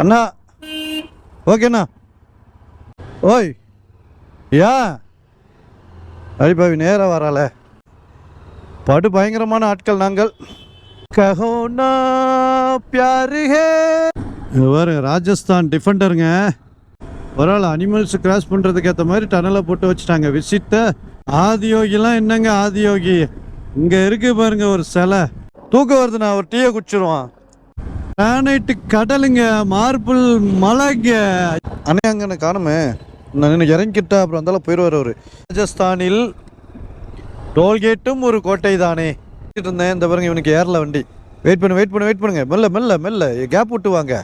அண்ணா ஓகேண்ணா. ஓய் யா அடிப்பாவி நேராக வரால. படு பயங்கரமான ஆட்கள் நாங்கள். கஹோனா பியாரு ஹே. பாருங்க ராஜஸ்தான் டிஃபெண்டருங்க. பரவாயில்ல, அனிமல்ஸ் கிராஸ் பண்ணுறதுக்கு ஏற்ற மாதிரி டனலை போட்டு வச்சுட்டாங்க. விசிட்ட ஆதியோகிலாம் என்னங்க ஆதியோகி இங்கே இருக்கு பாருங்க ஒரு சிலை. தூக்கம் வருதுண்ணா, ஒரு டீயை குடிச்சிருவான். கிரானைட்டு கடலுங்க, மார்பிள் மலைங்க. அண்ணே அங்கே காணுமே, நான் இறங்கிட்டா அப்புறம் அந்தால போயிடுவார் அவர். ராஜஸ்தானில் டோல்கேட்டும் ஒரு கோட்டை தானே இருந்தேன். இந்த பாருங்க இவனுக்கு ஏறல வண்டி. வெயிட் பண்ணுங்க. மெல்ல மெல்ல மெல்ல கேப் விட்டு வாங்க.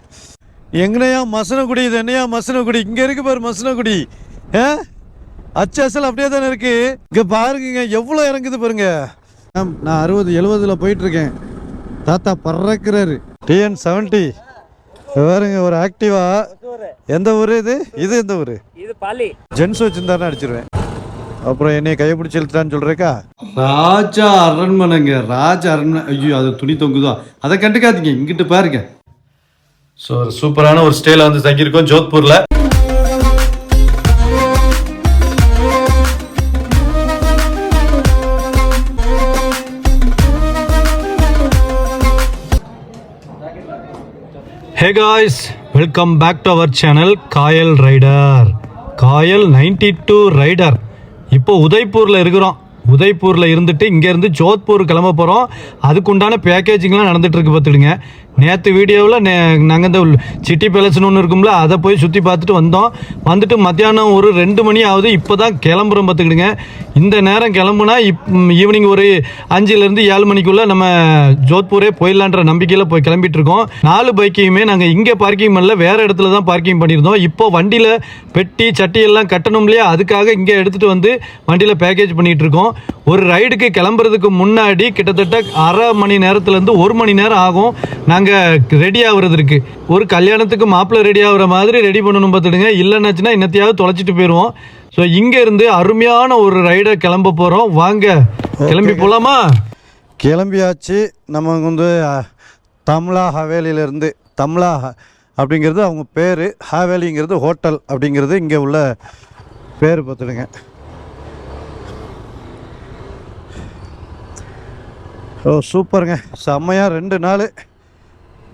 எங்கனையா மசனகுடி, இது என்னையா மசனகுடி? இங்கே இருக்கு பாரு மசனகுடி. அச்சல் அப்படியே தானே இருக்கு. இங்கே பாருங்க எவ்வளோ இறங்குது பாருங்க. நான் 60-70 போயிட்டு இருக்கேன். தாத்தா பறக்கிறாரு. TN70 பாருங்க, ஒரு ஆக்டிவா. எந்த ஊர் இது? எந்த ஊர்? இது பாலி. ஜென்ஸ் வச்சிருந்தாருன்னு அடிச்சிருவேன். அப்புறம் என்னைய கையை பிடிச்சி இழுத்தான்னு சொல்றேக்கா. ராஜா அரண்மனைங்க, ராஜா அரண்மனை. ஐயோ அது துணி தொங்குதோ, அதை கண்டுக்காதீங்க. இங்கிட்டு பாருங்க. ஸோ சூப்பரான ஒரு ஸ்டேல வந்து தங்கியிருக்கோம் ஜோத்பூர்ல. Hey guys, welcome back to our channel Kayal Rider. Kayal 92 Rider. இப்போ உதய்பூரில் இருக்கிறோம். உதய்பூரில் இருந்துட்டு இங்கேருந்து ஜோத்பூர் கிளம்ப போகிறோம். அதுக்குண்டான பேக்கேஜிங்லாம் நடந்துகிட்ருக்கு பார்த்துடுங்க. நேற்று வீடியோவில் நாங்கள் இந்த சிட்டி பேலஸ்னு ஒன்று இருக்கும்ல, அதை போய் சுற்றி பார்த்துட்டு வந்தோம். வந்துட்டு மத்தியானம் ஒரு 2 மணி ஆகுது. இப்போ தான் கிளம்புறோம் பார்த்துக்கிடுங்க. இந்த நேரம் கிளம்புனா ஈவினிங் ஒரு 5லேருந்து 7 மணிக்குள்ளே நம்ம ஜோத்பூரே போயிடலான்ற நம்பிக்கையில் போய் கிளம்பிட்டு இருக்கோம். 4 பைக்கையுமே நாங்கள் இங்கே பார்க்கிங் பண்ணல, வேறு இடத்துல தான் பார்க்கிங் பண்ணியிருந்தோம். இப்போ வண்டியில் பெட்டி சட்டி எல்லாம் கட்டணும் இல்லையா, அதுக்காக இங்கே எடுத்துகிட்டு வந்து வண்டியில் பேக்கேஜ் பண்ணிகிட்டு இருக்கோம். ஒரு ரைடுக்கு கிளம்புறதுக்கு முன்னாடி கிட்டத்தட்ட அரை மணி நேரத்துலேருந்து 1 மணி நேரம் ஆகும் நாங்கள் ரெடி ஆகுறதுக்கு. ஒரு கல்யாணத்துக்கு மாப்பிள்ளை ரெடி ஆகுற மாதிரி ரெடி பண்ணணும் பார்த்துடுங்க. இல்லைன்னாச்சுன்னா இன்னத்தையாவது தொலைச்சிட்டு போயிடுவோம். ஸோ இங்கே இருந்து அருமையான ஒரு ரைடை கிளம்ப போகிறோம். வாங்க கிளம்பி போகலாமா? கிளம்பியாச்சு. நம்ம வந்து தம்லா ஹவேலியிலேருந்து, தம்லா அப்படிங்கிறது அவங்க பேர், ஹவேலிங்கிறது ஹோட்டல் அப்படிங்கிறது இங்கே உள்ள பேர் பார்த்துடுங்க. ஓ சூப்பருங்க, செம்மையாக 2 நாள்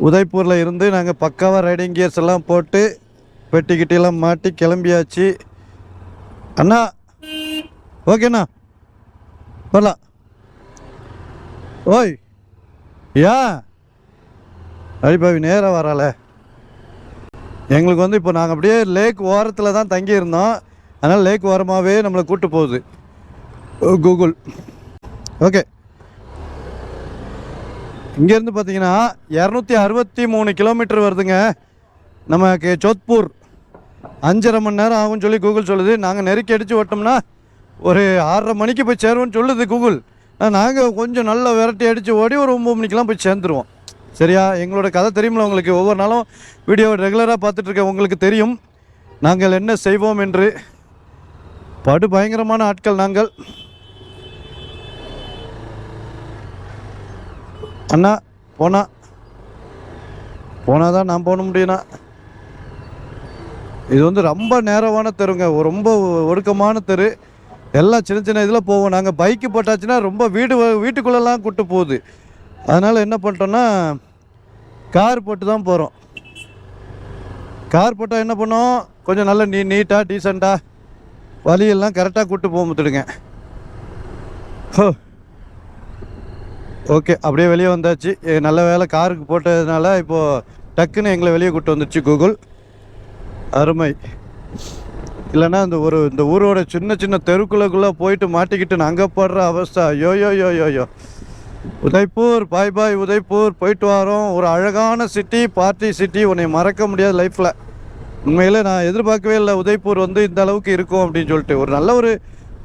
உதய்பூரில் இருந்து நாங்கள் பக்காவாக ரைடிங் கியர்ஸ் எல்லாம் போட்டு பெட்டிக்கிட்டெல்லாம் மாட்டி கிளம்பியாச்சு. அண்ணா ஓகேண்ணா வரலாம். ஓய் யா அடிப்பாவி நேராக வரால. எங்களுக்கு வந்து இப்போ நாங்கள் அப்படியே லேக் ஓரத்தில் தான் தங்கியிருந்தோம். அதனால் லேக் ஓரமாகவே நம்மளை கூப்பிட்டு போகுது கூகுள். ஓகே, இங்கேருந்து பார்த்தீங்கன்னா 263 கிலோமீட்டர் வருதுங்க நமக்கு ஜோத்பூர். 5.5 மணி நேரம் ஆகும்னு சொல்லி கூகுள் சொல்லுது. நாங்கள் நெருக்கி அடித்து ஓட்டோம்னா ஒரு 6:30 மணிக்கு போய் சேருவோம்னு சொல்லுது கூகுள். நாங்கள் கொஞ்சம் நல்லா விரட்டி அடித்து ஓடி ஒரு 9 மணிக்கெலாம் போய் சேர்ந்துருவோம். சரியா? எங்களோட கதை தெரியுமில்ல உங்களுக்கு. ஒவ்வொரு நாளும் வீடியோ ரெகுலராக பார்த்துட்ருக்கேன், உங்களுக்கு தெரியும் நாங்கள் என்ன செய்வோம் என்று. படு பயங்கரமான ஆட்கள் நாங்கள். அண்ணா போனால் தான் நான் போக முடியும்ண்ணா. இது வந்து ரொம்ப நேரமான தெருங்க, ரொம்ப ஒடுக்கமான தெரு. எல்லாம் சின்ன சின்ன இதில் போவோம். நாங்கள் பைக்கு போட்டாச்சுன்னா ரொம்ப வீட்டுக்குள்ளெல்லாம் கூட்டு போகுது. அதனால் என்ன பண்ணிட்டோன்னா கார் போட்டு தான் போகிறோம். கார் போட்டால் என்ன பண்ணோம், கொஞ்சம் நல்ல நீட்டாக டீசெண்டாக வழியெல்லாம் கரெக்டாக கூப்பிட்டு போக முடியுங்க. ஹோ ஓகே, அப்படியே வெளியே வந்தாச்சு. நல்ல வேலை காருக்கு போட்டதுனால இப்போது டக்குன்னு எங்களை வெளியே கூப்பிட்டு வந்துடுச்சு கூகுள். அருமை. இல்லைன்னா இந்த ஊரோட சின்ன சின்ன தெருக்குள்ளே போயிட்டு மாட்டிக்கிட்டு நாங்கள் படுற அவஸ்தை. யோயோ உதய்பூர், பாய் உதய்பூர் போயிட்டு வரோம். ஒரு அழகான சிட்டி, பார்ட்டி சிட்டி, உன்னை மறக்க முடியாது லைஃப்பில். உண்மையில் நான் எதிர்பார்க்கவே இல்லை உதய்பூர் வந்து இந்த அளவுக்கு இருக்கும் அப்படின்னு சொல்லிட்டு. ஒரு நல்ல ஒரு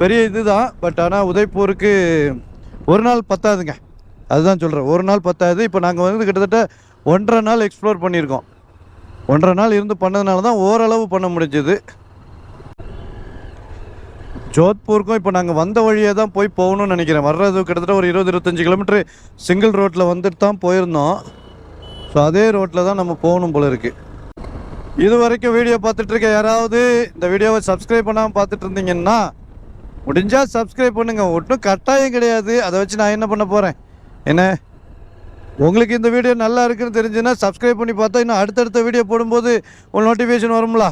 பெரிய இது தான். பட் ஆனால் உதய்பூருக்கு ஒரு நாள் பத்தாதுங்க, அதுதான் சொல்கிறேன். ஒரு நாள் பத்தாது. இப்போ நாங்கள் வந்து கிட்டத்தட்ட 1.5 நாள் எக்ஸ்ப்ளோர் பண்ணியிருக்கோம். 1.5 நாள் இருந்து பண்ணதுனால தான் ஓரளவு பண்ண முடிஞ்சது. ஜோத்பூருக்கும் இப்போ நாங்கள் வந்த வழியே தான் போகணும்னு நினைக்கிறேன். வர்றது கிட்டத்தட்ட ஒரு 20-25 கிலோமீட்டர் சிங்கிள் ரோட்டில் வந்துட்டு தான் போயிருந்தோம். ஸோ அதே ரோட்டில் தான் நம்ம போகணும் போல இருக்குது. இது வரைக்கும் வீடியோ பார்த்துட்டு இருக்க யாராவது இந்த வீடியோவை சப்ஸ்கிரைப் பண்ணாமல் பார்த்துட்டு இருந்தீங்கன்னா முடிஞ்சால் சப்ஸ்கிரைப் பண்ணுங்கள். ஒன்றும் கட்டாயம் கிடையாது. அதை வச்சு நான் என்ன பண்ண போகிறேன்? என்ன உங்களுக்கு இந்த வீடியோ நல்லா இருக்குன்னு தெரிஞ்சுன்னா சப்ஸ்கிரைப் பண்ணி பார்த்தா இன்னும் அடுத்தடுத்த வீடியோ போடும்போது ஒரு நோட்டிஃபிகேஷன் வரும்ல,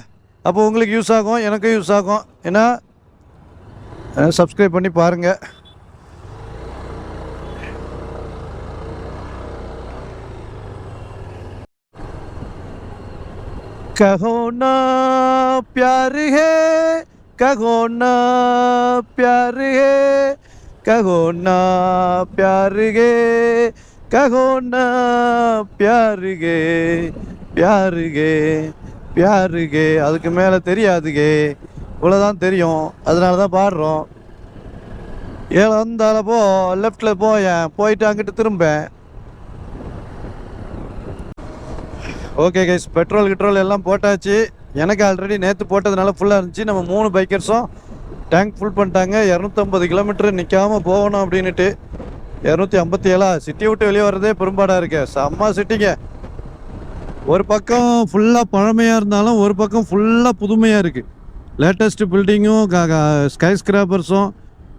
அப்போ உங்களுக்கு யூஸ் ஆகும், எனக்கும் யூஸ் ஆகும். ஏன்னா சப்ஸ்கிரைப் பண்ணி பாருங்கள். कहो ना प्यार है, कहो ना प्यार है, कहो ना प्यार है, कहो ना प्यार है, प्यार है, प्यार है. அதுக்கு மேலே தெரியாதுங்க, இவ்வளோதான் தெரியும். அதனால தான் பாடுறோம். ஏழை வந்தால போ, லெஃப்டில் போயிட்டு அங்கிட்டு திரும்பேன். ஓகே கைஸ், பெட்ரோல் எல்லாம் போட்டாச்சு. எனக்கு ஆல்ரெடி நேற்று போட்டதுனால ஃபுல்லாக இருந்துச்சு. நம்ம 3 பைக்கர்ஸும் டேங்க் ஃபுல் பண்ணிட்டாங்க. 250 கிலோமீட்டர் நிற்காமல் போகணும் அப்படின்ட்டு. 257 சிட்டியை விட்டு வெளியே வர்றதே பெரும்பாடாக இருக்கு. செம்ம சிட்டிங்க. ஒரு பக்கம் ஃபுல்லாக பழமையாக இருந்தாலும் ஒரு பக்கம் ஃபுல்லாக புதுமையாக இருக்குது. லேட்டஸ்ட் பில்டிங்கும் ஸ்கை ஸ்கிராப்பர்ஸும்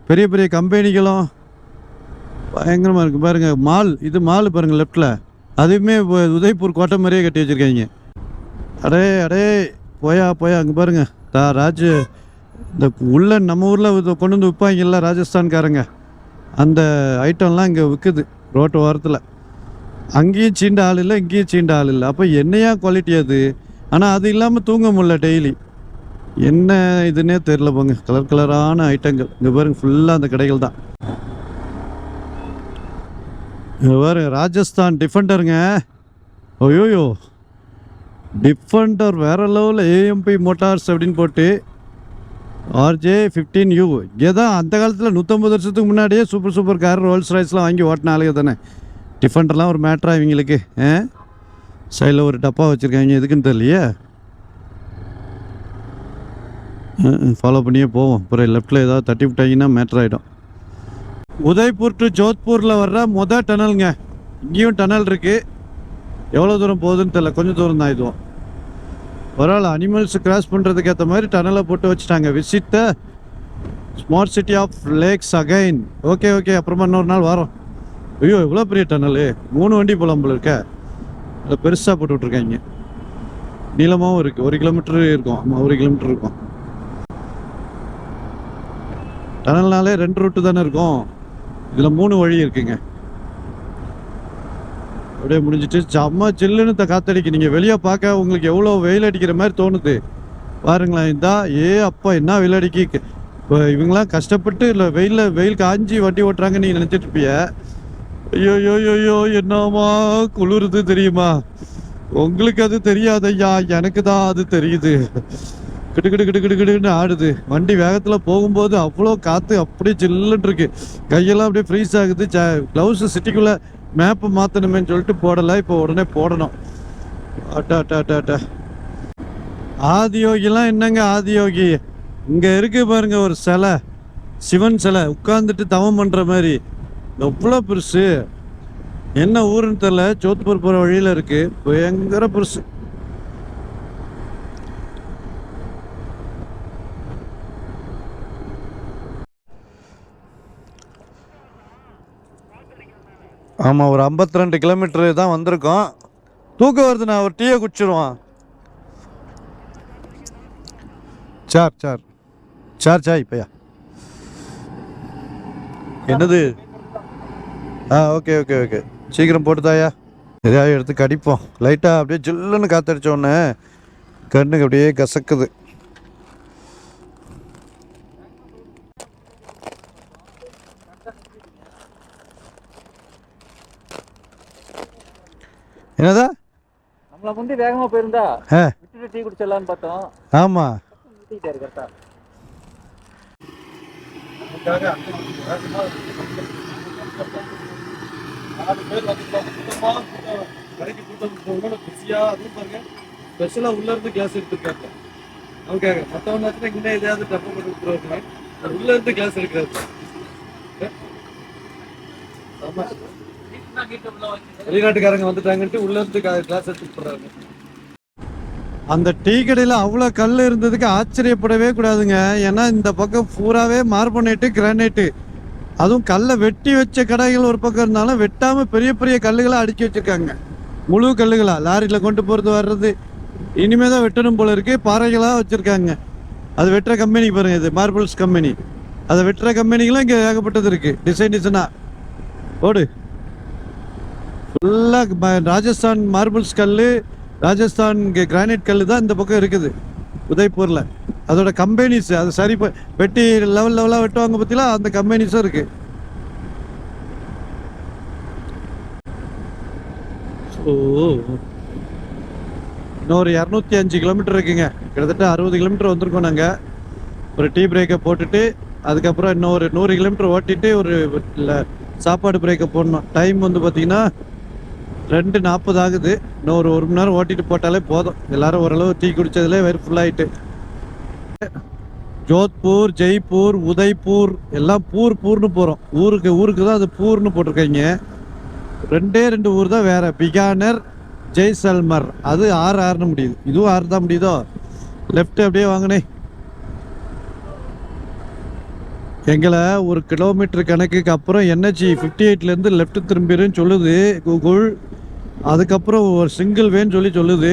பெரிய பெரிய கம்பெனிகளும் பயங்கரமாக இருக்குது. பாருங்கள் மால், இது மால் பாருங்கள் லெஃப்டில். அதுவுமே உதய்பூர் கோட்டை மாதிரியே கட்டி வச்சுருக்காங்க. அடே போயா அங்கே பாருங்கள் ராஜு, இந்த உள்ள நம்ம ஊரில் கொண்டு வந்து விற்பாங்கல்ல ராஜஸ்தான்காரங்க, அந்த ஐட்டம்லாம் இங்கே விற்குது ரோட்டு ஓரத்தில். அங்கேயும் சீண்ட ஆள் இல்லை, இங்கேயும் சீண்ட ஆள் இல்லை. அப்போ என்னையா குவாலிட்டி அது? ஆனால் அது இல்லாமல் தூங்க முடியல டெய்லி. என்ன இதுன்னே தெரில போங்க. கலரான ஐட்டங்கள் இங்கே பாருங்க, ஃபுல்லாக அந்த கடைகள் தான். வேறு ராஜஸ்தான் டிஃபெண்டருங்க. ஓயோயோ டிஃபெண்டர் வேறு லெவலில். ஏஎம்பி மோட்டார்ஸ் அப்படின்னு போட்டு RJ15U. இங்கே தான் அந்த காலத்தில் 150 வருஷத்துக்கு முன்னாடியே சூப்பர் கார் ரோல்ஸ் ராய்ஸ்லாம் வாங்கி ஓட்டின ஆளுங்க தானே. டிஃபெண்டர்லாம் ஒரு மேட்ரா இவங்களுக்கு. சைடில் ஒரு டப்பா வச்சுருக்காங்க, எதுக்குன்னு தெரியலையே. ஃபாலோ பண்ணியே போவோம். அப்புறம் லெஃப்டில் ஏதாவது தட்டி விட்டாங்கன்னா மேட்ரு ஆகிடும். உதய்பூர் டு ஜோத்பூரில் வர்ற டனலுங்க. இங்கேயும் டனல் இருக்குது. எவ்வளோ தூரம் போகுதுன்னு தெரியல, கொஞ்சம் தூரம் தான். இதுவும் பரவாயில்ல, அனிமல்ஸ் கிராஸ் பண்ணுறதுக்கு ஏற்ற மாதிரி டனலை போட்டு வச்சுட்டாங்க. Visit the smart city of lakes again. Okay அப்புறமா இன்னொரு நாள் வரோம். ஐயோ இவ்வளோ பெரிய டனலு, 3 வண்டி போலாம் போல இருக்க. அதில் பெருசாக போட்டு விட்ருக்காங்க. நீளமாகவும் இருக்குது, 1 கிலோமீட்டர் இருக்கும். ஆமாம் 1 கிலோமீட்டர் இருக்கும். டனல்னாலே 2 ரூட்டு தானே இருக்கும். இதில் 3 வழி இருக்குங்க. அப்படியே முடிஞ்சிட்டு செம்ம சில்லுன்னு காத்தடிக்கு. நீங்கள் வெளியே பார்க்க உங்களுக்கு எவ்வளோ வெயில் அடிக்கிற மாதிரி தோணுது பாருங்களேன். அப்பா என்ன வெயில் அடிக்கி. இப்போ இவங்களாம் கஷ்டப்பட்டு இல்லை வெயில் காஞ்சி வண்டி ஓட்டுறாங்க நீங்கள் நினச்சிட்டு இருப்பிய. ஐயோ என்னமா குளிருது தெரியுமா? உங்களுக்கு அது தெரியாதையா, எனக்கு தான் அது தெரியுது. கிடுக்கிடுன்னு ஆடுது வண்டி. வேகத்தில் போகும்போது அவ்வளோ காற்று, அப்படியே சில்லுன்னு இருக்கு. கையெல்லாம் அப்படியே ஃப்ரீஸ் ஆகுது. க்ளவுஸு சிட்டிக்குள்ளே மேப்பு மாற்றணுமேன்னு சொல்லிட்டு போடலை. இப்போ உடனே போடணும். அட்டா ஆதியோகிலாம் என்னங்க ஆதியோகி? இங்கே இருக்கு பாருங்க ஒரு சிலை, சிவன் சிலை உட்காந்துட்டு தவம் பண்ணுற மாதிரி. எவ்வளோ பெருசு. என்ன ஊருன்னு தெரில, ஜோத்பூர் போகிற வழியில் இருக்குது. பயங்கர பெருசு. ஆமாம் ஒரு 52 கிலோமீட்டரு தான் வந்திருக்கோம். தூக்கம் வருது, நான் ஒரு டீயை குடிச்சிருவான். சார் இப்பையா என்னது? ஓகே சீக்கிரம் போட்டுதாயா. எதையாவது எடுத்து கடிப்போம். லைட்டாக அப்படியே ஜில்லுன்னு காத்தடிச்சோடனே கண்ணுக்கு அப்படியே கசக்குது. என்னதா நம்மள முந்தி வேகமா போயிருந்தா விட்டுட்டு டீ குடிச்சிடலாம்னு பார்த்தோம். ஆமா கரெக்டா. ஸ்பெஷலா உள்ள இருந்து கிளாஸ் எடுத்துருக்காங்க. அவனுக்காக மற்றவங்க இங்கே எதாவது டப்பை போட்டு கொடுத்துருவாங்க. உள்ள இருந்து கிளாஸ் எடுக்கிறாரு. வெளிநாட்டுக்காரங்க வந்துட்டாங்கன்ட்டு உள்ள இருந்து கிளாஸ் எடுத்து போடுறாங்க. அந்த டீ கடையில் அவ்வளோ கல் இருந்ததுக்கு ஆச்சரியப்படவே கூடாதுங்க. ஏன்னா இந்த பக்கம் பூராவே மார்பனேட்டு கிரானைட்டு, அதுவும் கல்லை வெட்டி வச்ச கடைகள் ஒரு பக்கம் இருந்தாலும் வெட்டாமல் பெரிய பெரிய கல்லுகளாக அடுக்கி வச்சுருக்காங்க. முழு கல்லுகளாக லாரியில் கொண்டு போகிறது வர்றது இனிமேல் தான் வெட்டணும் போல இருக்குது. பாறைகளாக வச்சுருக்காங்க. அது வெட்டுற கம்பெனி பாருங்கள், இது மார்பிள்ஸ் கம்பெனி. அதை வெட்டுற கம்பெனிகளும் இங்கே ஏகப்பட்டது இருக்குது. டிசைனாக ஓடு ஃபுல்லாக ராஜஸ்தான் மார்பிள்ஸ் கல், ராஜஸ்தான் கிரானைட் கல் தான் இந்த பக்கம் இருக்குது உதய்பூரில். அதோட கம்பெனிஸ் அது சரி வெட்டி லெவலாக வெட்டுவாங்க பற்றிலாம், அந்த கம்பெனிஸும் இருக்குது. இன்னொரு 205 கிலோமீட்டர் இருக்குங்க. கிட்டத்தட்ட 60 கிலோமீட்டர் வந்திருக்கோம் நாங்கள். ஒரு டீ பிரேக்கை போட்டுட்டு அதுக்கப்புறம் இன்னொரு 100 கிலோமீட்டர் ஓட்டிட்டு ஒரு சாப்பாடு பிரேக்கை போடணும். டைம் வந்து பார்த்தீங்கன்னா 2:40 ஆகுது. இன்னும் ஒரு மணி நேரம் ஓட்டிட்டு போட்டாலே போதும். எல்லாரும் ஓரளவு டீ குடித்ததுலேயே வெறும் ஃபுல்லாகிட்டு. ஜோத்பூர், ஜெய்ப்பூர், உதய்பூர் எல்லாம் பூர்னு போகிறோம். ஊருக்கு தான் அது பூர்னு போட்டிருக்கீங்க. 2 ஊர் தான் வேறு. பிகானர், ஜெய்சல்மர், அது 6 முடியுது. இதுவும் 6 தான் முடியுதோ. லெஃப்ட் அப்படியே வாங்கினே. எங்களை 1 கிலோமீட்டர் கணக்குக்கு அப்புறம் NH 58லேருந்து லெஃப்ட் திரும்பிடுன்னு சொல்லுது கூகுள். அதுக்கப்புறம் ஒரு சிங்கிள் வேன்னு சொல்லுது.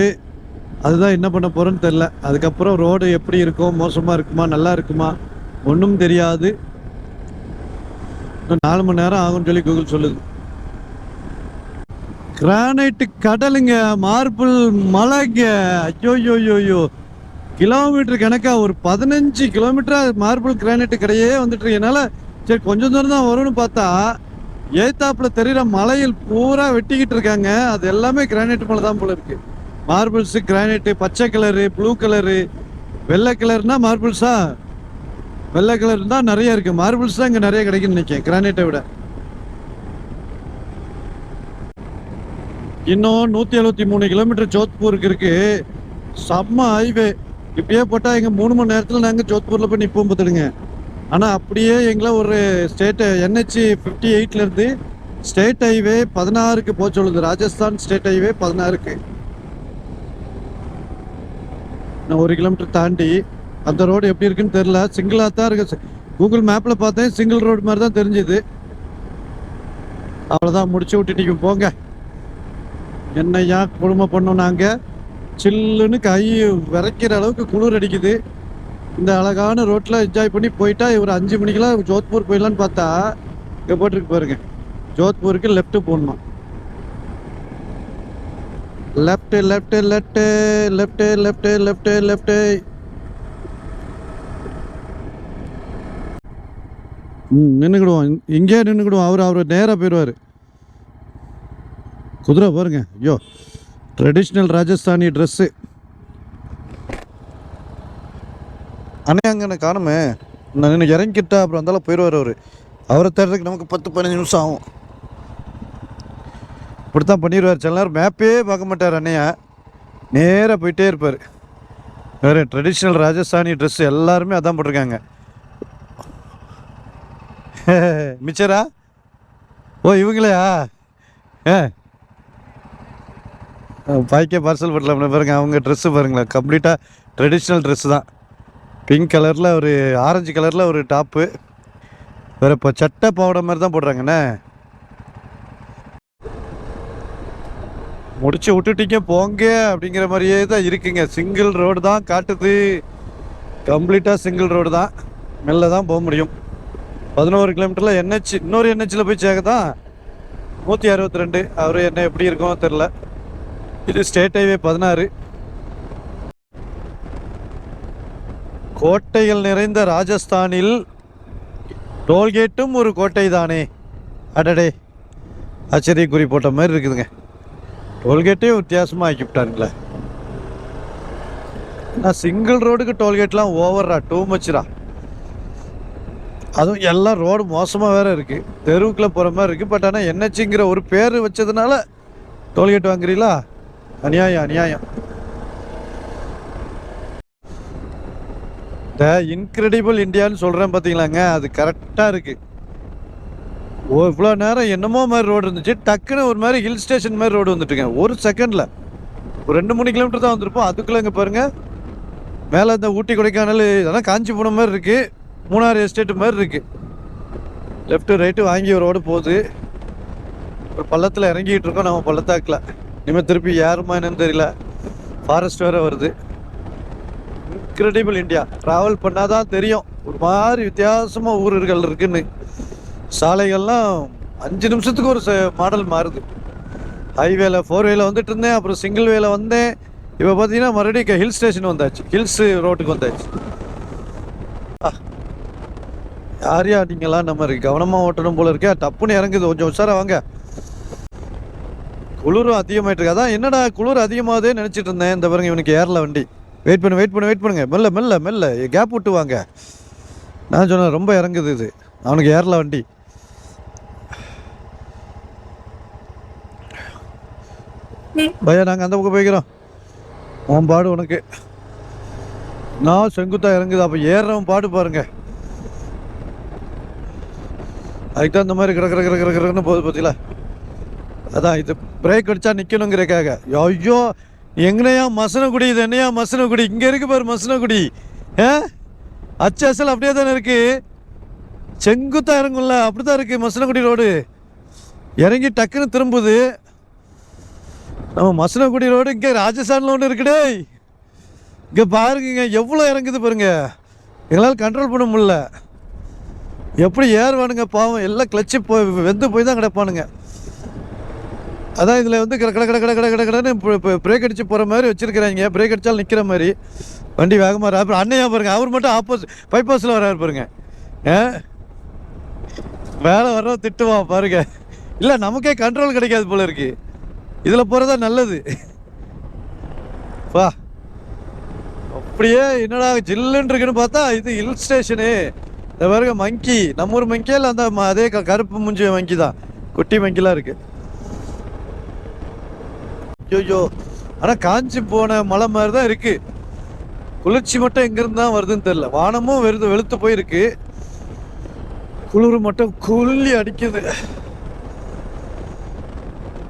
அதுதான் என்ன பண்ண போகிறோன்னு தெரில. அதுக்கப்புறம் ரோடு எப்படி இருக்கும், மோசமாக இருக்குமா நல்லா இருக்குமா ஒன்றும் தெரியாது. இன்னும் 4 மணி நேரம் ஆகும்னு சொல்லி கூகுள் சொல்லுது. கிரானைட்டு கடலுங்க, மார்பிள் மலைங்க. ஐயோ கிலோமீட்டர் கணக்காக ஒரு 15 கிலோமீட்டராக மார்பிள் கிரானைட்டு கடையே வந்துட்டு இருக்கனால சரி கொஞ்சம் தூரம் தான் வரும்னு பார்த்தா ஏத்தாப்பில் தெரிகிற மலையில் பூரா வெட்டிக்கிட்டு இருக்காங்க. அது எல்லாமே கிரானைட் மலை தான் போல இருக்கு. மார்பிள்ஸு, கிரானைட்டு, பச்சை கலரு, ப்ளூ கலரு, வெள்ளை கலர்னா மார்பிள்ஸா? வெள்ளை கலர் தான் நிறைய இருக்குது. மார்பிள்ஸ் தான் இங்கே நிறைய கிடைக்குன்னு நினைக்கிறேன் கிரானைட்டை விட. இன்னும் 173 கிலோமீட்டர் ஜோத்பூருக்கு இருக்கு. செம்ம ஹைவே. இப்படியே போட்டால் எங்கள் 3 மணி நேரத்தில் நாங்கள் ஜோத்பூரில் போய் நிற்போம் பார்த்துடுங்க. ஆனால் அப்படியே எங்களை ஒரு ஸ்டேட்டு NH 58லேருந்து ஸ்டேட் ஹைவே 16க்கு போக சொல்லுது. ராஜஸ்தான் ஸ்டேட் ஹைவே 16க்கு. நான் 1 கிலோமீட்டர் தாண்டி அந்த ரோடு எப்படி இருக்குன்னு தெரில. சிங்கிளாக தான் இருக்கு. கூகுள் மேப்பில் பார்த்தேன் சிங்கிள் ரோடு மாதிரி தான் தெரிஞ்சுது. அவ்வளோதான், முடிச்சு விட்டுட்டு போங்க. என்னையா குடும்பம் பண்ணோம் நாங்கள். சில்லுன்னு கை விரைக்கிற அளவுக்கு குளிர் அடிக்குது. இந்த அழகான ரோட்டில் என்ஜாய் பண்ணி போயிட்டா ஒரு 5 மணிக்கெல்லாம் ஜோத்பூர் போயிடலான்னு பார்த்தா இங்கே போட்டிருக்கு பாருங்க. ஜோத்பூருக்கு லெஃப்ட் போடணும். Left left left left left left left. நின்றுக்கிடுவோம், இங்கே நின்றுக்கிடுவோம். அவர் நேராக போயிடுவார். குதிரை பாருங்க. ஐயோ, ட்ரெடிஷ்னல் ராஜஸ்தானி ட்ரெஸ்ஸு. அண்ணே அங்கே காணுமே. நான் இன்னும் இறங்கிட்டா அப்புறம் வந்தாலும் போயிடுவார் அவர். அவரை தேடுறதுக்கு நமக்கு 10-15 நிமிஷம் ஆகும். இப்படித்தான் பண்ணிடுவார். சில நேரம் மேப்பே பார்க்க மாட்டார் அண்ணையா, நேராக போயிட்டே இருப்பார். வேறு ட்ரெடிஷ்னல் ராஜஸ்தானி ட்ரெஸ் எல்லாருமே அதான் போட்டிருக்காங்க. மிச்சரா? ஓ இவங்களையா? பாய்க்கே பார்சல் பண்ணலாம் பாருங்க. அவங்க ட்ரெஸ்ஸு பாருங்களேன், கம்ப்ளீட்டாக ட்ரெடிஷ்னல் ட்ரெஸ்ஸு தான். பிங்க் கலரில் ஒரு ஆரஞ்சு கலரில் ஒரு டாப்பு. வேறு இப்போ சட்டை பாவடை மாதிரி தான் போடுறாங்கண்ணே. முடிச்சு விட்டுட்டீங்க போங்க அப்படிங்கிற மாதிரியே தான் இருக்குங்க. சிங்கிள் ரோடு தான் காட்டுது. கம்ப்ளீட்டாக சிங்கிள் ரோடு தான். மெல்ல தான் போக முடியும். 11 கிலோமீட்டரில் NH இன்னொரு NHயில் போய் சேர்க்க தான் 162. அவர் என்ன எப்படி இருக்கும் தெரில. இது ஸ்டேட் ஹைவே 16. கோட்டைகள் நிறைந்த ராஜஸ்தானில் டோல்கேட்டும் ஒரு கோட்டை தானே. அடடே, ஆச்சரியக்குறி போட்ட மாதிரி இருக்குதுங்க. டோல்கேட்டே வித்தியாசமாக ஆக்கிவிட்டாருங்களே. நான் சிங்கிள் ரோடுக்கு டோல்கேட்லாம் ஓவர்ரா, டூ மச்சுரா. அதுவும் எல்லாம் ரோடு மோசமாக வேறு இருக்குது. தெருவுக்குள்ளே போகிற மாதிரி இருக்குது. பட் ஆனால் NHங்கிற ஒரு பேர் வச்சதுனால டோல்கேட் வாங்குறீங்களா? அநியாயம். த இன்க்ரெடிபிள் இந்தியான்னு சொல்கிறேன் பார்த்தீங்களாங்க, அது கரெக்டாக இருக்குது. இவ்வளோ நேரம் என்னமோ மாதிரி ரோடு இருந்துச்சு, டக்குன்னு ஒரு மாதிரி ஹில் ஸ்டேஷன் மாதிரி ரோடு வந்துட்டுங்க ஒரு செகண்டில். ஒரு 2-3 கிலோமீட்டர் தான் வந்திருப்போம். அதுக்குள்ளே இங்கே பாருங்கள், மேலே இந்த ஊட்டி கொடைக்கானல் இதெல்லாம் காஞ்சிபுரம் மாதிரி இருக்குது, மூணாறு எஸ்டேட்டு மாதிரி இருக்குது. லெஃப்ட்டு ரைட்டு வாங்கி ஒரு ரோடு போகுது. ஒரு பள்ளத்தில் இறங்கிட்டு இருக்கோம் நம்ம பள்ளத்தாக்கில். இனிமேல் திருப்பி யாருமா என்னன்னு தெரியல, ஃபாரஸ்ட் வேறு வருது. Incredible India. ட்ராவல் பண்ணால் தான் தெரியும் ஒரு மாதிரி வித்தியாசமாக ஊர்கள் இருக்குன்னு. சாலைகள்லாம் 5 நிமிஷத்துக்கு ஒரு மாடல் மாறுது. ஹைவேல 4 வேல வந்துட்டு இருந்தேன், அப்புறம் சிங்கிள் வேல வந்தேன். இப்போ பார்த்தீங்கன்னா மறுபடியும் ஹில் ஸ்டேஷன் வந்தாச்சு, ஹில்ஸ் ரோட்டுக்கு வந்தாச்சு. யாரையா நீங்களாம் நம்ம இருக்கு கவனமாக ஓட்டணும் போல இருக்கே. டப்புன்னு இறங்குது, கொஞ்சம் உஷாரா வாங்க. குளிரும் அதிகமாயிட்டு இருக்கு. அதான் என்னடா குளிர் அதிகமாகுதே நினச்சிட்டு இருந்தேன். இந்த பாருங்க இவனுக்கு ஏறல வண்டி. வெயிட் பண்ணுங்க, மெல்ல மெல்ல மெல்ல கேப் விட்டு வாங்க. நான் சொன்னேன் ரொம்ப இறங்குது இது, அவனுக்கு ஏறல வண்டி. பையா நாங்கள் அந்த பக்கம் போய்க்கிறோம், உன் பாடு உனக்கு. நான் செங்குத்தா இறங்குது, அப்போ ஏறுறவன் பாடு பாருங்க. அதுக்கு தான் இந்த மாதிரி கிடக்குன்னு போகுது பார்த்தீங்களா. அதான் இது பிரேக் அடித்தா நிற்கணுங்கிறக்காக. ஐயோ எங்கனையா மசனகுடி, இது என்னையா மசனகுடி, இங்கே இருக்குது பாரு மசனகுடி. அச்சல் அப்படியே தானே இருக்குது, செங்குத்தா இறங்கும்ல, அப்படி தான் இருக்குது மசனகுடி ரோடு. இறங்கி டக்குன்னு திரும்புது. நம்ம மசனகுடி ரோடு இங்கே ராஜஸ்தானில் ஒன்று இருக்குடே. இங்கே பாருங்க எவ்வளோ இறங்குது பாருங்க, எங்களால் கண்ட்ரோல் பண்ண முடியல. எப்படி ஏறுவானுங்க பாவம், எல்லாம் கிளச்சி வெந்து போய் தான் கிடப்பானுங்க. அதான் இதில் வந்து கடன்னு பிரேக் அடித்து போகிற மாதிரி வச்சுருக்கிறாங்க. பிரேக் அடித்தாலும் நிற்கிற மாதிரி வண்டி வேகமாக. அப்புறம் அண்ணையா பாருங்க, அவர் மட்டும் ஆப்போசிட் பைபாஸில் வராரு பாருங்க. வேலை வர்றோம் திட்டுவான் பாருங்க. இல்லை நமக்கே கண்ட்ரோல் கிடைக்காது போல இருக்கு, இதில் போகிறதா நல்லது. வா அப்படியே என்னடா ஜில்லுன்னு இருக்குன்னு பார்த்தா இது ஹில் ஸ்டேஷனு. இந்த பாருங்க மங்கி, நம்ம ஊர் மங்கியா இல்லை அந்த அதே கருப்பு முஞ்சி மங்கி தான், குட்டி மங்கிலாம் இருக்குது. ஐயோ ஆனால் காஞ்சி போன மலை மாதிரி தான் இருக்குது. குளிர்ச்சி மட்டும் எங்கேருந்து தான் வருதுன்னு தெரியல. வானமும் வெளுத்து போயிருக்கு, குளிர் மட்டும் குள்ளி அடிக்குது.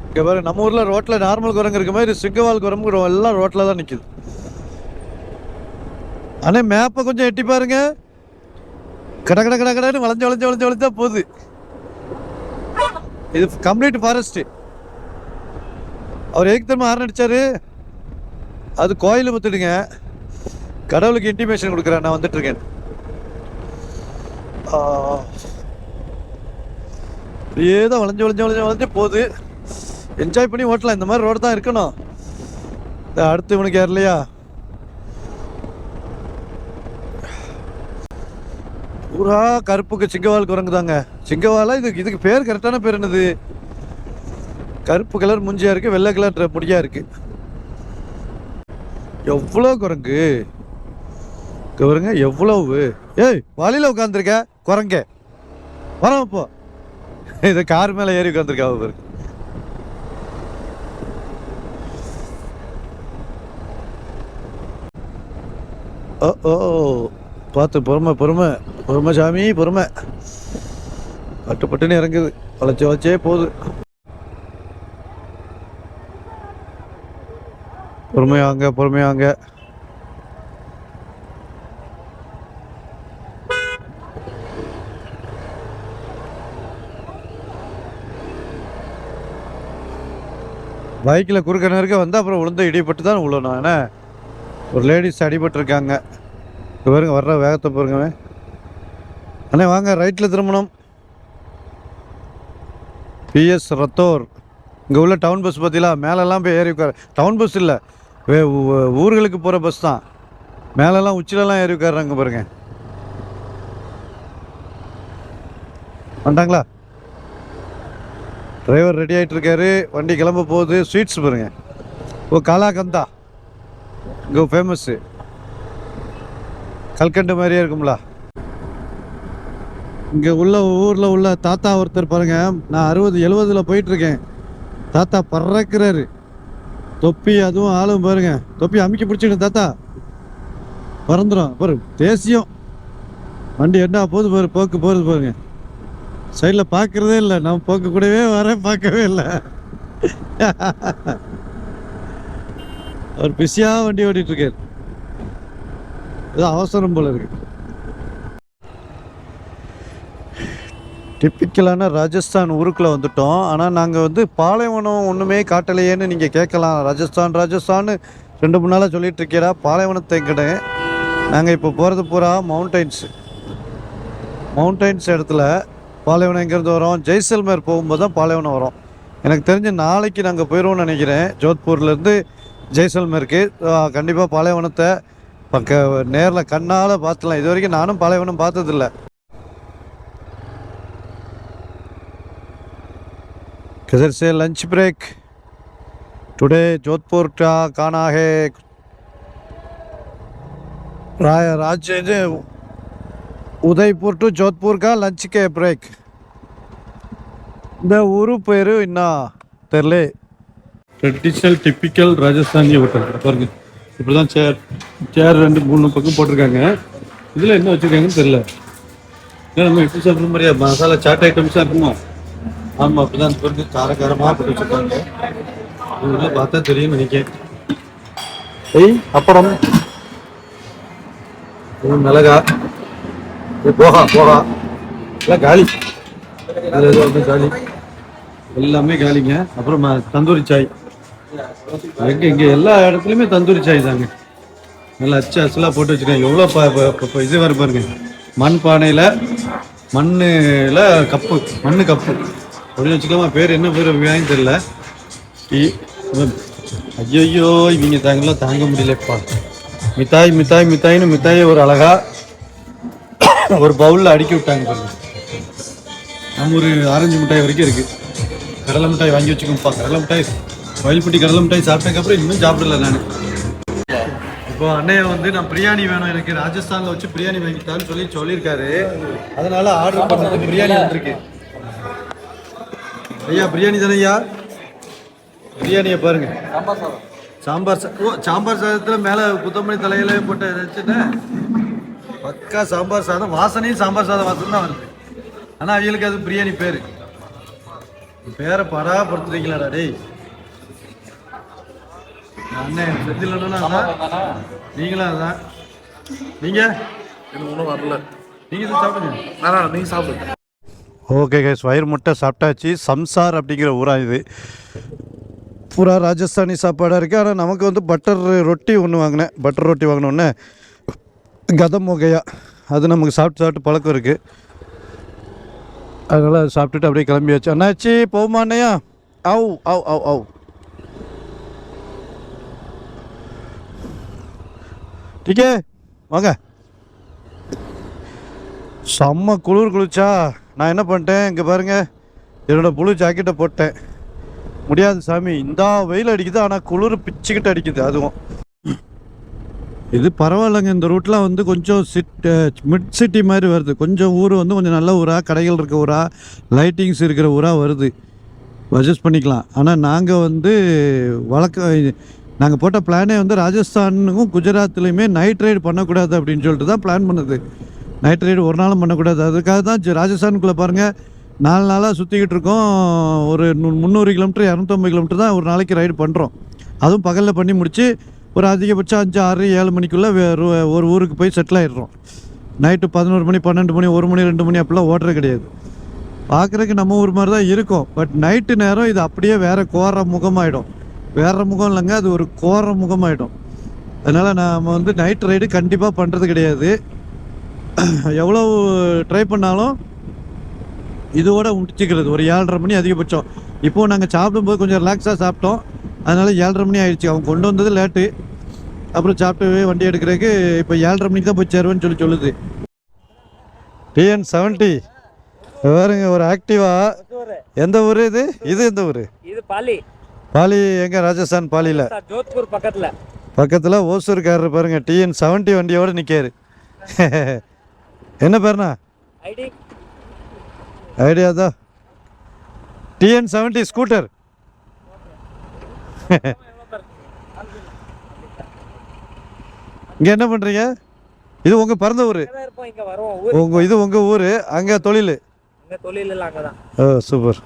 இங்கே பாரு நம்ம ஊரில் ரோட்டில் நார்மல் குரங்கு இருக்க மாதிரி சிங்கவால் குரங்கு எல்லாம் ரோட்டில் தான் நிற்குது. ஆனால் மேப்பை கொஞ்சம் எட்டி பாருங்க, கடன்னு வளைஞ்சு தான் போகுது. இது கம்ப்ளீட் ஃபாரஸ்ட்டு. அவர் எதுக்கு திரும்ப ஹார்ன் அடிச்சாரு, அது கோயில் பத்துடுங்க, கடவுளுக்கு இன்டிமேஷன் கொடுக்குறேன் நான் வந்துட்டு இருக்கேன். அப்படியே தான் வளைஞ்சு போகுது. என்ஜாய் பண்ணி ஓட்டலாம், இந்த மாதிரி ரோடு தான் இருக்கணும். அடுத்து இவனுக்கு ஏறலையா, பூரா கருப்புக்கு சிங்கவால் குரங்கு தாங்க. சிங்கவாலா இதுக்கு பேர் கரெக்டான பேர் என்னது? கருப்பு கலர் முஞ்சியா இருக்கு, வெள்ளை கலர் முடியா இருக்கு. எவ்வளோ குரங்கு பாருங்க, எவ்வளவு. ஏய் வழியில உட்காந்துருக்க குரங்க, வரோம் இப்போ. இதை கார் மேல ஏறி உட்காந்துருக்கா பாருங்க. ஓ பார்த்து பொறுமை சாமி, பொறுமை. பட்டுன்னு இறங்குது, வளைச்சே போகுது. பொறுமையாங்க. பைக்கில் குறுக்க நேருக்க வந்து அப்புறம் விழுந்த இடிப்பட்டு தான் விழணும். ஏன்னா ஒரு லேடிஸ் அடிபட்டிருக்காங்க. பாருங்க வர்ற வேகத்தை பாருங்க. அண்ணே வாங்க, ரைட்டில் திரும்பணும். PS ரத்தோர். இங்கே உள்ள டவுன் பஸ் பார்த்தீங்களா, மேலெல்லாம் போய் ஏறி உட்கார. டவுன் பஸ் இல்லை, ஊர்களுக்கு போகிற பஸ் தான். மேலெல்லாம் உச்சிலெல்லாம் ஏறி உட்காடுறாங்க பாருங்க. வந்துட்டாங்களா? டிரைவர் ரெடி ஆகிட்டு இருக்காரு, வண்டி கிளம்ப போகுது. ஸ்வீட்ஸ் பாருங்க. காலாகந்தா இங்கே ஃபேமஸ்ஸு, கல்கண்டு மாதிரியே இருக்கும்ல. இங்கே உள்ள ஊரில் உள்ள தாத்தா ஒருத்தர் பாருங்க, நான் 60-70 போயிட்டுருக்கேன். தாத்தா பறக்கிறாரு, தொப்பி அதுவும் ஆளும் பாருங்க. தொப்பி அமுக்கி பிடிச்சிடும் தாத்தா, பறந்துடும் பாரு. தேசியம் வண்டி என்ன போகுது பாரு, போக்கு போகிறது பாருங்க. சைடில் பார்க்குறதே இல்லை, நான் போக்கு கூடவே வரேன், பார்க்கவே இல்லை. அவர் பிஸியாக வண்டி ஓட்டிகிட்டு இருக்காரு. ஏதோ அவசரம் போல இருக்கு. டிப்பிக்கலான ராஜஸ்தான் ஊருக்குள்ளே வந்துட்டோம். ஆனால் நாங்கள் வந்து பாலைவனம் ஒன்றுமே காட்டலையேன்னு நீங்கள் கேட்கலாம். ராஜஸ்தான் 2-3 நாளாக சொல்லிகிட்டு இருக்கிறா. பாலைவனத்தை கிடையாது. நாங்கள் இப்போ போகிறது பூரா மவுண்டைன்ஸ் இடத்துல பாலைவனம் எங்கேருந்து வரோம், ஜெய்சல்மேர் போகும்போது தான் பாலைவனம் வரும். எனக்கு தெரிஞ்ச நாளைக்கு நாங்கள் போயிடுவோம்னு நினைக்கிறேன். ஜோத்பூர்லேருந்து ஜெய்சல்மேருக்கு கண்டிப்பாக பாலைவனத்தை நேரில் கண்ணால் பார்த்துலாம். இது வரைக்கும் நானும் பாலைவனம் பார்த்ததில்லை. किधर से लंच ब्रेक टुडे जोधपुर का खाना है राज्य उदयपुर टू जोधपुर का लंच के ब्रेक. இந்த ஊரு பேர் என்ன தெரியல. ட்ரெடிஷ்னல் டிப்பிக்கல் ராஜஸ்தானி ஹோட்டல் பாருங்க. இப்படி தான் சேர் 2-3 பக்கம் போட்டிருக்காங்க. இதில் என்ன வச்சுருக்காங்கன்னு தெரியல. ஏன்னா நம்ம எப்படி சாப்பிட்ற மாதிரியா மசாலா சாட் ஐட்டம்ஸாக இருக்குமா? ஆமாம், அப்படி தான் பாருங்க. காரக்காரமாக போட்டு வச்சுருக்காங்க. இதெல்லாம் பார்த்தா தெரியும் நினைக்கிறேன். அப்புறம் மிளகா போகா எல்லாம் காலி. காலி எல்லாமே காலிங்க. அப்புறம் தந்தூரி சாய் இங்கே எல்லா இடத்துலையுமே தந்தூரி சாய் தாங்க. நல்லா அசலாக போட்டு வச்சுருக்கேன். எவ்வளோ இது வர பாருங்க. மண் பானையில் மண்ணில் கப்பு அப்படின்னு வச்சுக்கலாமா? பேர் என்ன பேர் வாங்கி தெரியல. ஐயோ இவங்க தாங்கலாம் தாங்க முடியலப்பா. மித்தாயின்னு ஒரு அழகா ஒரு பவுலில் அடுக்கி விட்டாங்க பாருங்க. நம்ம ஒரு ஆரஞ்சு மிட்டாய் வரைக்கும் இருக்குது. கடலை மிட்டாய் வாங்கி வச்சுக்கோப்பா. கடலை மிட்டாய் வயல்பட்டி கடலை மிட்டாய் சாப்பிட்டதுக்கப்புறம் இன்னும் சாப்பிடல நான். இப்போ அண்ணைய வந்து நான் பிரியாணி வேணும், எனக்கு ராஜஸ்தானில் வச்சு பிரியாணி வாங்கிட்டான்னு சொல்லியிருக்காரு. அதனால ஆர்டர் பண்ணது பிரியாணி வந்துருக்கு. ஐயா பிரியாணி தானே ஐயா? பிரியாணியை பாருங்க. சாம்பார் சாதத்தில் மேலே குத்தமல்லி தலையில போட்டு வச்சுட்டு பக்கா சாம்பார் சாதம். வாசனையும் சாம்பார் சாதம் வாசனை தான் வருது. ஆனால் அவங்களுக்கு அது பிரியாணி பேரை படாப்படுத்துறீங்களாடா டேய். அண்ணன் செஞ்சிடலன்னா நீங்களும் அதான். நீங்கள் எனக்கு ஒன்றும் வரல. நீங்கள் சாப்பிடுங்க. நீங்கள் சாப்பிடுங்க. ஓகே கைஸ், வயிறு முட்டை சாப்பிட்டாச்சு. சம்சார் அப்படிங்கிற ஊரா இது. பூரா ராஜஸ்தானி சாப்பாடாக இருக்குது. ஆனால் நமக்கு வந்து பட்டர் ரொட்டி வாங்கினோன்னே கதம் வகையா அது நமக்கு சாப்பிட்டு பழக்கம் இருக்குது. அதனால் அது சாப்பிட்டுட்டு அப்படியே கிளம்பியாச்சு. அண்ணாச்சி போகுமா அண்ணையா? ஆவ் டீக்கே வாங்க. செம்ம குளிர்ச்சா. நான் என்ன பண்ணிட்டேன், இங்கே பாருங்கள், என்னோடய புழு ஜாக்கெட்டை போட்டேன். முடியாது சாமி, இந்த வெயில் அடிக்குது, ஆனால் குளிர் பிச்சுக்கிட்டு அடிக்குது. அதுவும் இது பரவாயில்லைங்க. இந்த ரூட்லாம் வந்து கொஞ்சம் மிட் சிட்டி மாதிரி வருது. கொஞ்சம் ஊர் வந்து கொஞ்சம் நல்ல ஊராக, கடைகள் இருக்க ஊராக, லைட்டிங்ஸ் இருக்கிற ஊராக வருது. அட்ஜஸ்ட் பண்ணிக்கலாம். ஆனால் நாங்கள் வந்து நாங்கள் போட்ட பிளானே வந்து ராஜஸ்தானுக்கும் குஜராத்லேயுமே நைட் ரைடு பண்ணக்கூடாது அப்படின்னு சொல்லிட்டு தான் பிளான் பண்ணுது. நைட் ரைடு ஒரு நாளும் பண்ணக்கூடாது. அதுக்காக தான் ராஜஸ்தானுக்குள்ளே பாருங்கள் 4 நாளாக சுற்றிக்கிட்டு இருக்கோம். ஒரு 300 கிலோமீட்டர் 250 கிலோமீட்டர் தான் ஒரு நாளைக்கு ரைடு பண்ணுறோம். அதுவும் பகலில் பண்ணி முடித்து ஒரு அதிகபட்சம் 5, 6, 7 மணிக்குள்ளே ஒரு ஊருக்கு போய் செட்டில் ஆகிடுறோம். நைட்டு 11 மணி 12 மணி 1 மணி 2 மணி அப்படிலாம் ஓட்டுறது கிடையாது. பார்க்குறதுக்கு நம்ம ஊர் மாதிரி தான் இருக்கும். பட் நைட்டு நேரம் இது அப்படியே வேறு கோர முகமாகிடும். வேறு முகம் இல்லைங்க, அது ஒரு கோர முகமாகிடும். அதனால் நாம் வந்து நைட் ரைடு கண்டிப்பாக பண்ணுறது கிடையாது. எவ்வளோ ட்ரை பண்ணாலும் இதோட முடிச்சுக்கிறது ஒரு 7:30 மணி அதிகபட்சம். இப்போது நாங்கள் சாப்பிடும்போது கொஞ்சம் ரிலாக்ஸாக சாப்பிட்டோம். அதனால் 7:30 மணி ஆயிடுச்சு. அவங்க கொண்டு வந்தது லேட்டு. அப்புறம் சாப்பிட்டு வண்டி எடுக்கிறதுக்கு இப்போ 7:30 மணிக்கு தான் போய் சேருவேன்னு சொல்லுது. TN70 வேறுங்க ஒரு ஆக்டிவா. எந்த ஊர் இது? எந்த ஊர் இது? பாலி. எங்கே? ராஜஸ்தான் பாலியில் ஜோத்பூர் பக்கத்தில் ஓசூர்காரர் பாருங்க. TN70 வண்டியோடு நிற்காரு. என்ன பேருண்ணா? ஐடியா தான். TN70 scooter. இங்கே என்ன பண்ணுறீங்க? இது உங்கள் பிறந்த ஊர்? இது உங்கள் ஊர். அங்கே தொழில்? ஓ சூப்பர்.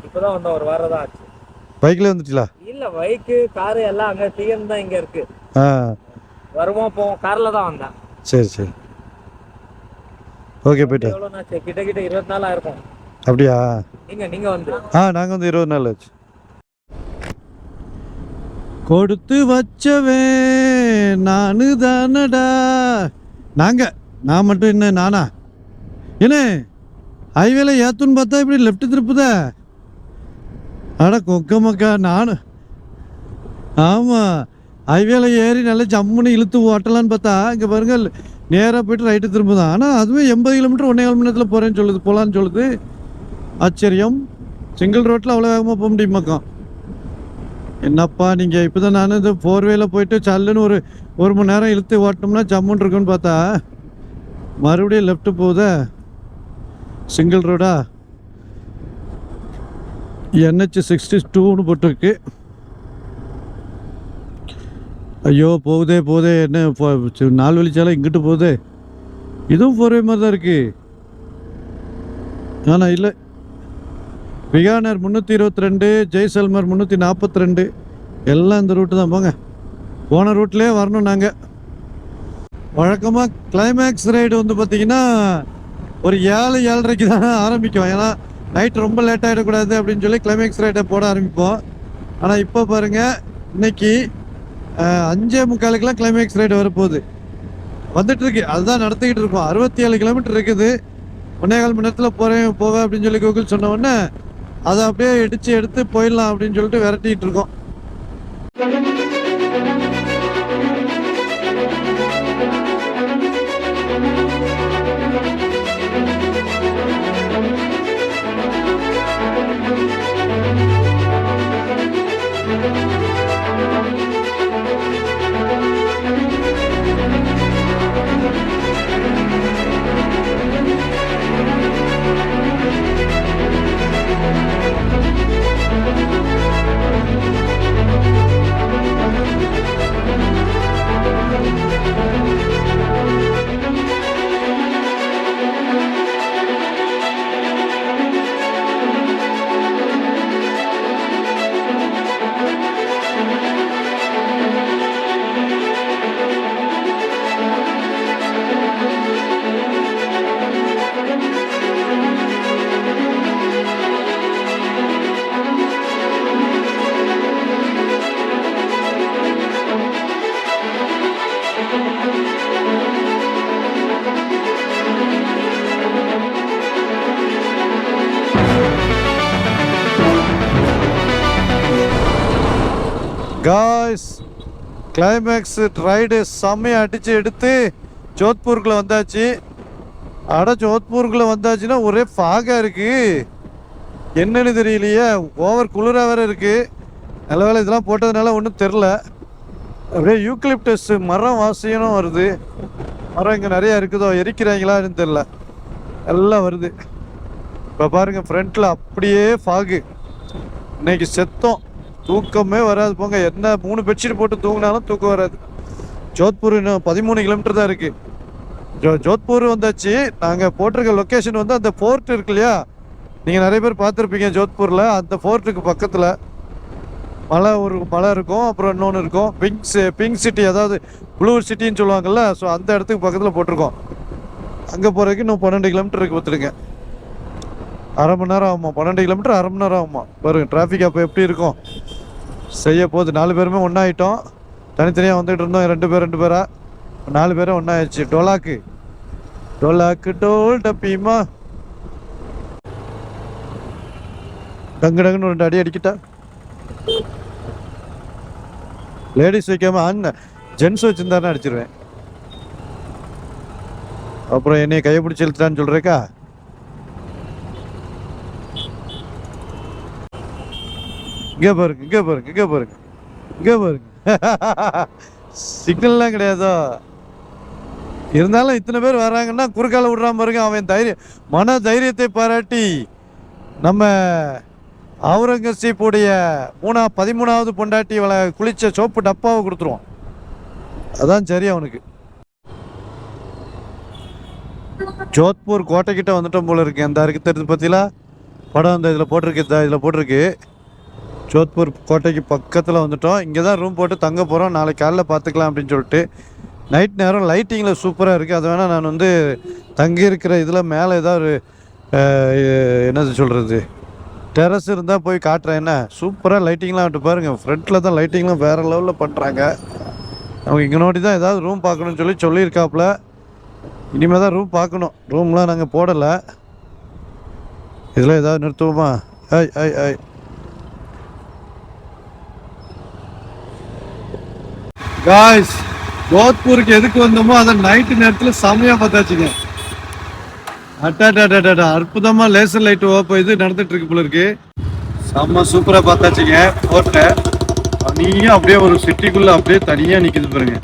பைக்கில் வந்துட்டீங்களா? இல்ல பைக்கு காரு எல்லாம் அங்க டிஎம் தான் இங்க இருக்கு. ஆ வருவோம் போவோம், கார்ல தான் வந்தேன். சரி சரி ஓகே போயிட்டு எவ்வளவு நாச்சு? கிட்ட 20 நாள் ஆயிருக்கும். அப்படியா? நீங்க வந்து நாங்கள் வந்து 20 நாள் ஆச்சு. கொடுத்து வச்சவே நானு தானடா. நான் மட்டும் என்ன நானா? என்ன ஹைவேல ஏத்துன்னு பார்த்தா இப்படி லெஃப்ட் திருப்புத? அட கொக்க மக்கா நானும். ஆமாம், ஹைவேல ஏறி நல்லா ஜம்முன்னு இழுத்து ஓட்டலான்னு பார்த்தா இங்கே பாருங்க நேராக போயிட்டு ரைட்டு திரும்புதான். ஆனால் அதுவே 80 கிலோமீட்டர் 1.25 மணி நேரத்தில் போகலான்னு சொல்லுது. ஆச்சரியம். சிங்கிள் ரோட்டில் அவ்வளோ வேகமாக போக முடியுமாக்கா? என்னப்பா நீங்கள் இப்போ தான் நான் இந்த 4 போயிட்டு சல்லுன்னு ஒரு மணி நேரம் இழுத்து ஓட்டினோம்னா ஜம்முன்னு இருக்குன்னு பார்த்தா மறுபடியும் லெஃப்ட்டு போகுதே. சிங்கிள் ரோடா? NH 62ன்னு போட்டிருக்கு. ஐயோ போகுதே என்ன 4 வழிச்சாலும் இங்கிட்டு போகுது. இதுவும் 4 மாதிரி தான் இருக்கு. ஆனால் இல்லை, விகானர் 322, ஜெய்சல்மர் 342 எல்லாம் இந்த ரூட்டு தான். போன ரூட்லேயே வரணும். நாங்கள் வழக்கமாக கிளைமேக்ஸ் ரைடு வந்து பார்த்திங்கன்னா ஒரு 7-7:30 தான் ஆரம்பிக்கும். ஏன்னா நைட் ரொம்ப லேட் ஆகிடக்கூடாது அப்படின்னு சொல்லி கிளைமேக்ஸ் ரைடை போட ஆரம்பிப்போம். ஆனால் இப்போ பாருங்கள், இன்னைக்கு 5:45 கிளைமேக்ஸ் ரைடு வரப்போகுது. வந்துட்டுருக்கு, அதுதான் நடத்திக்கிட்டு இருக்கோம். 67 கிலோமீட்டர் இருக்குது. 1.25 மணி நேரத்தில் போவேன் அப்படின்னு சொல்லி கூகுள் சொன்ன உடனே அதை அப்படியே எடுத்து போயிடலாம் அப்படின்னு சொல்லிட்டு விரட்டிகிட்டு இருக்கோம். காய்ஸ், கிளைமேக்ஸ் ரைடு செம்மையை அடித்து எடுத்து ஜோத்பூருக்குள்ளே வந்தாச்சு. ஜோத்பூருக்குள்ளே வந்தாச்சுன்னா ஒரே ஃபாகாக இருக்குது. என்னன்னு தெரியலையே, ஓவர் குளிராக வேறு இருக்குது. நல்ல வேலை இதெல்லாம் போட்டதுனால ஒன்றும் தெரில. அப்படியே யூக்லிப்டஸ் மரம் வாசனையும் வருது. மரம் இங்கே நிறையா இருக்குதோ, எரிக்கிறாங்களான்னு தெரில, எல்லாம் வருது. இப்போ பாருங்கள், ஃப்ரண்ட்டில் அப்படியே ஃபாகு. இன்னைக்கு செத்தோம், தூக்கமே வராது போங்க. என்ன 3 பெட்ஷீட் போட்டு தூங்கினாலும் தூக்கம் வராது. ஜோத்பூர் இன்னும் 13 கிலோமீட்டர் தான் இருக்குது. ஜோத்பூர் வந்தாச்சு. நாங்கள் போட்டிருக்க லொக்கேஷன் வந்து அந்த ஃபோர்ட் இருக்கு இல்லையா, நீங்கள் நிறைய பேர் பார்த்துருப்பீங்க ஜோத்பூரில். அந்த ஃபோர்ட்டுக்கு பக்கத்தில் மலை இருக்கும். அப்புறம் இன்னொன்று இருக்கும் பிங்க் சிட்டி, அதாவது ப்ளூ சிட்டின்னு சொல்லுவாங்கள்ல. ஸோ அந்த இடத்துக்கு பக்கத்தில் போட்டிருக்கோம். அங்கே போகிறதுக்கு இன்னும் 12 கிலோமீட்டர் இருக்குது. பார்த்துருங்க, 1/2 மணி நேரம் ஆகுமா? 12 கிலோமீட்டர் 1/2 மணி நேரம் ஆகுமா? பாருங்க டிராஃபிக் அப்போ எப்படி இருக்கும். செய்ய போகுது. 4 பேருமே ஒன்றாயிட்டோம். தனித்தனியாக வந்துட்டு இருந்தோம், 2 பேரா 4 பேரும் ஒன்றாயிடுச்சு. டோலாக்கு டோல் டப்பிமா டங்குன்னு 2 அடி அடிக்கிட்டா. லேடிஸ் வைக்காம ஜென்ஸ் வச்சுருந்தாருன்னு அடிச்சிருவேன். அப்புறம் என்னைய கையை பிடிச்சி இழுத்துட்டான்னு சொல்கிறேக்கா. இங்கே பாருங்க சிக்னல்லாம் கிடையாதோ. இருந்தாலும் இத்தனை பேர் வராங்கன்னா குறுக்கால விடுறான் பாருங்க. அவன் மன தைரியத்தை பாராட்டி நம்ம அவுரங்கசீப்புடைய 13வது பொண்டாட்டி குளிச்ச சோப்பு டப்பாவை கொடுத்துருவோம். அதான் சரி அவனுக்கு. ஜோத்பூர் கோட்டைக்கிட்ட வந்துட்டோம் போல இருக்கு. அந்த இருக்கு தெரிஞ்சு பார்த்தீங்களா படம்? அந்த இதில் போட்டிருக்கு ஜோத்பூர் கோட்டைக்கு பக்கத்தில் வந்துட்டோம். இங்கே தான் ரூம் போட்டு தங்க போகிறோம். நாளைக்கு காலைல பார்த்துக்கலாம் அப்படின்னு சொல்லிட்டு. நைட் நேரம் லைட்டிங்கில் சூப்பராக இருக்குது. அது வேணால் நான் வந்து தங்கியிருக்கிற இதில் மேலே ஏதாவது என்னது சொல்கிறது டெரஸ் இருந்தால் போய் காட்டுறேன். என்ன சூப்பராக லைட்டிங்லாம் விட்டு பாருங்கள். ஃப்ரண்ட்டில் தான் லைட்டிங்லாம் வேறு லெவலில் பண்ணுறாங்க. அவங்க இங்கே நோட்டி தான் ஏதாவது ரூம் பார்க்கணுன்னு சொல்லியிருக்காப்புல. இனிமேல் தான் ரூம் பார்க்கணும். ரூம்லாம் நாங்கள் போடலை. இதில் ஏதாவது நிறுத்துவோமா? ஐய் ஐய் ஐய் காய்ஸ், ஜோத்பூருக்கு எதுக்கு வந்தோமோ அதை நைட்டு நேரத்தில் செம்மையாக பார்த்தாச்சுங்க. அட்டாடா அற்புதமாக லேசர் லைட் ஓப்போ இது நடந்துட்டு இருக்கு போல இருக்கு. செம்ம சூப்பராக பார்த்தாச்சுங்க. போட்ட நீயும் அப்படியே ஒரு சிட்டிக்குள்ளே அப்படியே தனியாக நிற்கிது பாருங்க.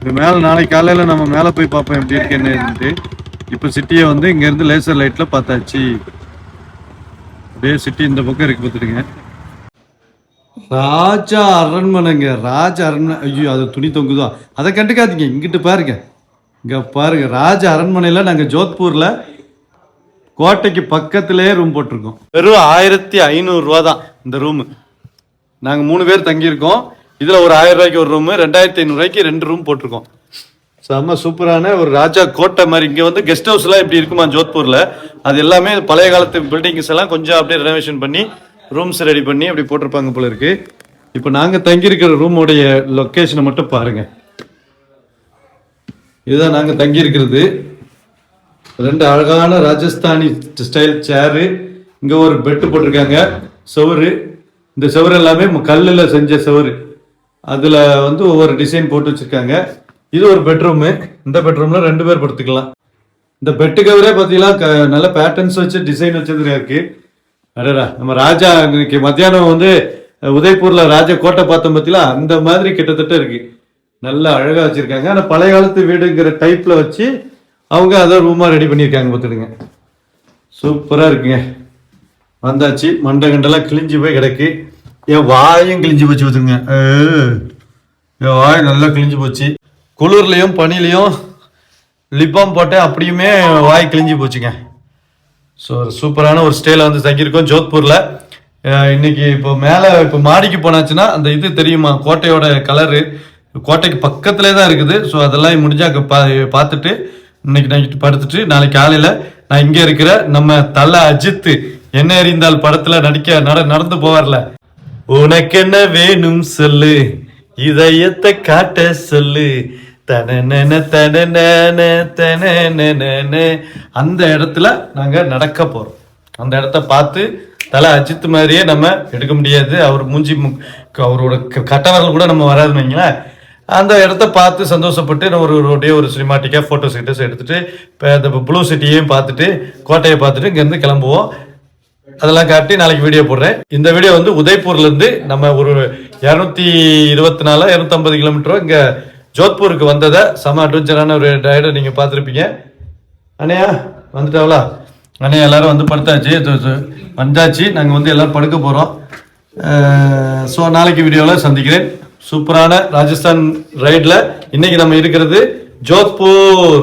இது மேலே நாளைக்கு காலையில் நம்ம மேலே போய் பார்ப்போம் எப்படி இருக்கு என்ன இருந்துட்டு. இப்போ சிட்டியை வந்து இங்கேருந்து லேசர் லைட்டில் பார்த்தாச்சு. அப்படியே சிட்டி இந்த பக்கம் இருக்கு பார்த்துடுங்க. ராஜா அரண்மனைங்க, ராஜா அரண்மனை. ஐயோ அது துணி தொங்குதோ, அதை கண்டுக்காதீங்க. இங்கிட்டு பாருங்க, இங்கே பாருங்க. ராஜா அரண்மனையில் நாங்கள் ஜோத்பூரில் கோட்டைக்கு பக்கத்திலே ரூம் போட்டிருக்கோம். வெறும் 1500 ரூபா தான் இந்த ரூமு. நாங்கள் 3 பேர் தங்கியிருக்கோம். இதில் ஒரு 1000 ரூபாய்க்கு ஒரு ரூமு, 2500 ரூபாய்க்கு 2 ரூம் போட்டிருக்கோம். செம்ம சூப்பரான ஒரு ராஜா கோட்டை மாதிரி. இங்கே வந்து கெஸ்ட் ஹவுஸ்லாம் இப்படி இருக்குமா ஜோத்பூரில், அது எல்லாமே பழைய காலத்து பில்டிங்ஸ் எல்லாம் கொஞ்சம் அப்படியே ரெனோவேஷன் பண்ணி ரூம்ஸ் ரெடி பண்ணி அப்படி போட்டிருப்பாங்க போல இருக்கு. இப்போ நாங்கள் தங்கியிருக்கிற ரூமோடைய லொக்கேஷனை மட்டும் பாருங்க. இதுதான் நாங்கள் தங்கியிருக்கிறது. 2 அழகான ராஜஸ்தானி ஸ்டைல் சேரு, இங்கே ஒரு பெட்டு போட்டிருக்காங்க. சுவரு, இந்த சுவர் எல்லாமே கல்லில் செஞ்ச சுவர். அதில் வந்து ஒவ்வொரு டிசைன் போட்டு வச்சுருக்காங்க. இது ஒரு பெட்ரூமு. இந்த பெட்ரூமில் 2 பேர் படுத்துக்கலாம். இந்த பெட்டு கவரே பார்த்தீங்கன்னா நல்ல பேட்டர்ன்ஸ் வச்சு டிசைன் வச்சது இருக்கு. அடடா, நம்ம ராஜா இன்னைக்கு மத்தியானம் வந்து உதய்பூரில் ராஜா கோட்டை பார்த்தோம் பார்த்தீங்களா, அந்த மாதிரி கிட்டத்தட்ட இருக்கு. நல்லா அழகாக வச்சுருக்காங்க. ஆனால் பழைய காலத்து வீடுங்கிற டைப்பில் வச்சு அவங்க அதை ரூமாக ரெடி பண்ணியிருக்காங்க பார்த்துடுங்க. சூப்பராக இருக்குங்க. வந்தாச்சு. மண்டை கண்டெல்லாம் கிழிஞ்சு போய் கிடக்கு. என் வாயும் கிழிஞ்சு போச்சு பார்த்துருங்க. என் வாய் நல்லா கிழிஞ்சு போச்சு. குளிர்லையும் பனிலையும் லிப்பாம் போட்டேன், அப்படியுமே வாய் கிழிஞ்சு போச்சுங்க. ஸோ சூப்பரான ஒரு ஸ்டேல வந்து தங்கியிருக்கோம் ஜோத்பூரில். இன்னைக்கு இப்போ மேலே இப்போ மாடிக்கு போனாச்சுன்னா அந்த இது தெரியுமா, கோட்டையோட கலரு கோட்டைக்கு பக்கத்துலேயே தான் இருக்குது. ஸோ அதெல்லாம் முடிஞ்சா பார்த்துட்டு இன்னைக்கு நைட்டு படுத்துட்டு நாளைக்கு காலையில் நான் இங்கே இருக்கிற நம்ம தல அஜித் என்ன எறிந்தால் படத்தில் நடந்து போவார்ல, உனக்கு என்ன வேணும் சொல்லு, இதயத்தை காட்ட சொல்லு, அந்த இடத்துல நாங்க நடக்க போறோம். அந்த இடத்த பார்த்து தலை அஜித் மாதிரியே நம்ம எடுக்க முடியாது. அவர் மூஞ்சி அவரோட கட்டவரல் கூட நம்ம வராதுன்னு வைங்களேன். அந்த இடத்த பார்த்து சந்தோஷப்பட்டு ஒரு சினிமாட்டிக்கா போட்டோஸ் கிட்டஸ் எடுத்துட்டு இந்த ப்ளூ சிட்டியையும் பார்த்துட்டு கோட்டையை பார்த்துட்டு இங்கேருந்து கிளம்புவோம். அதெல்லாம் காட்டி நாளைக்கு வீடியோ போடுறேன். இந்த வீடியோ வந்து உதய்பூர்ல இருந்து நம்ம ஒரு 224 250 கிலோமீட்டரோ இங்க ஜோத்பூருக்கு வந்ததை செம அட்வென்ச்சரான ஒரு ரைடை நீங்க பார்த்துருப்பீங்க. அண்ணையா வந்துட்டாவளா? அண்ணையா எல்லாரும் வந்து படுத்தாச்சு, வந்தாச்சு. நாங்கள் வந்து எல்லாரும் படுக்க போகிறோம். ஸோ நாளைக்கு வீடியோவில் சந்திக்கிறேன். சூப்பரான ராஜஸ்தான் ரைடில் இன்னைக்கு நம்ம இருக்கிறது ஜோத்பூர்.